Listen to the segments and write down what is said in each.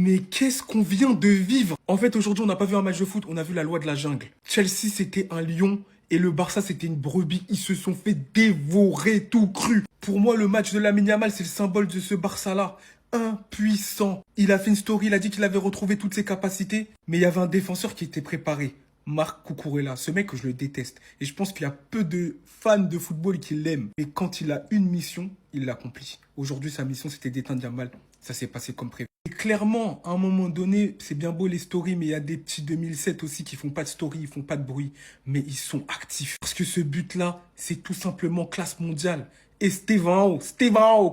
Mais qu'est-ce qu'on vient de vivre? En fait, aujourd'hui, on n'a pas vu un match de foot, on a vu la loi de la jungle. Chelsea, c'était un lion et le Barça, c'était une brebis. Ils se sont fait dévorer tout cru. Pour moi, le match de Lamine Yamal, c'est le symbole de ce Barça-là. Impuissant. Il a fait une story, il a dit qu'il avait retrouvé toutes ses capacités, mais il y avait un défenseur qui était préparé. Marc Cucurella, ce mec, je le déteste. Et je pense qu'il y a peu de fans de football qui l'aiment. Mais quand il a une mission, il l'accomplit. Aujourd'hui, sa mission, c'était d'éteindre Yamal. Ça s'est passé comme prévu. Et clairement, à un moment donné, c'est bien beau les stories, mais il y a des petits 2007 aussi qui font pas de story, ils font pas de bruit. Mais ils sont actifs. Parce que ce but-là, c'est tout simplement classe mondiale. Estevão,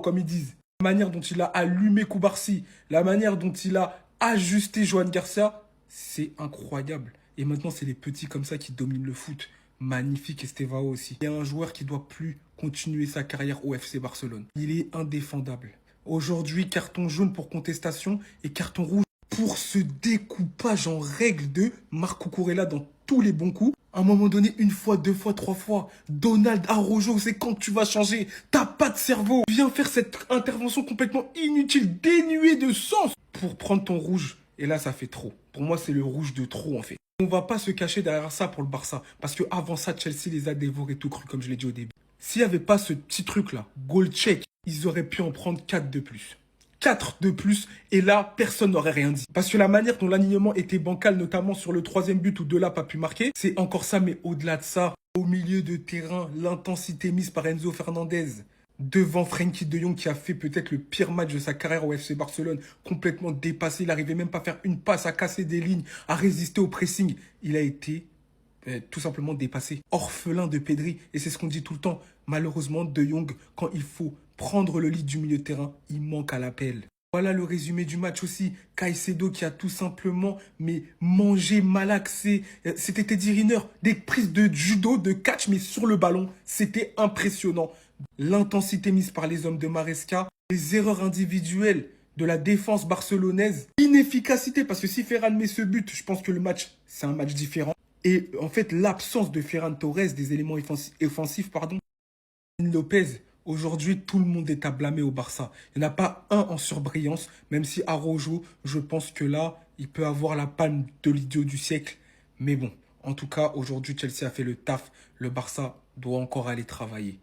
comme ils disent. La manière dont il a allumé Koubarsi, la manière dont il a ajusté Joan Garcia, c'est incroyable. Et maintenant, c'est les petits comme ça qui dominent le foot. Magnifique Estevão aussi. Il y a un joueur qui doit plus continuer sa carrière au FC Barcelone. Il est indéfendable. Aujourd'hui, carton jaune pour contestation et carton rouge pour ce découpage en règle de Marc Cucurella dans tous les bons coups. À un moment donné, une fois, deux fois, trois fois, Donald Araujo, c'est quand tu vas changer. T'as pas de cerveau. Viens faire cette intervention complètement inutile, dénuée de sens pour prendre ton rouge. Et là, ça fait trop. Pour moi, c'est le rouge de trop, en fait. On va pas se cacher derrière ça pour le Barça. Parce que avant ça, Chelsea les a dévorés tout cru, comme je l'ai dit au début. S'il n'y avait pas ce petit truc-là, goal check, ils auraient pu en prendre 4 de plus. 4 de plus, et là, personne n'aurait rien dit. Parce que la manière dont l'alignement était bancal, notamment sur le troisième but où Delap pas pu marquer, c'est encore ça, mais au-delà de ça, au milieu de terrain, l'intensité mise par Enzo Fernandez, devant Frenkie de Jong qui a fait peut-être le pire match de sa carrière au FC Barcelone, complètement dépassé, il n'arrivait même pas à faire une passe, à casser des lignes, à résister au pressing. Il a été tout simplement dépassé, orphelin de Pedri, et c'est ce qu'on dit tout le temps. Malheureusement, De Jong, quand il faut prendre le lead du milieu de terrain, il manque à l'appel. Voilà le résumé du match aussi. Caicedo qui a tout simplement mangé, malaxé. C'était Teddy Riner, des prises de judo, de catch, mais sur le ballon. C'était impressionnant. L'intensité mise par les hommes de Maresca, les erreurs individuelles de la défense barcelonaise, l'inefficacité, parce que si Ferran met ce but, je pense que le match, c'est un match différent. Et en fait, l'absence de Ferran Torres, des éléments offensifs, Lopez, aujourd'hui, tout le monde est à blâmer au Barça. Il n'y en a pas un en surbrillance, même si Araujo, je pense que là, il peut avoir la palme de l'idiot du siècle. Mais bon, en tout cas, aujourd'hui, Chelsea a fait le taf. Le Barça doit encore aller travailler.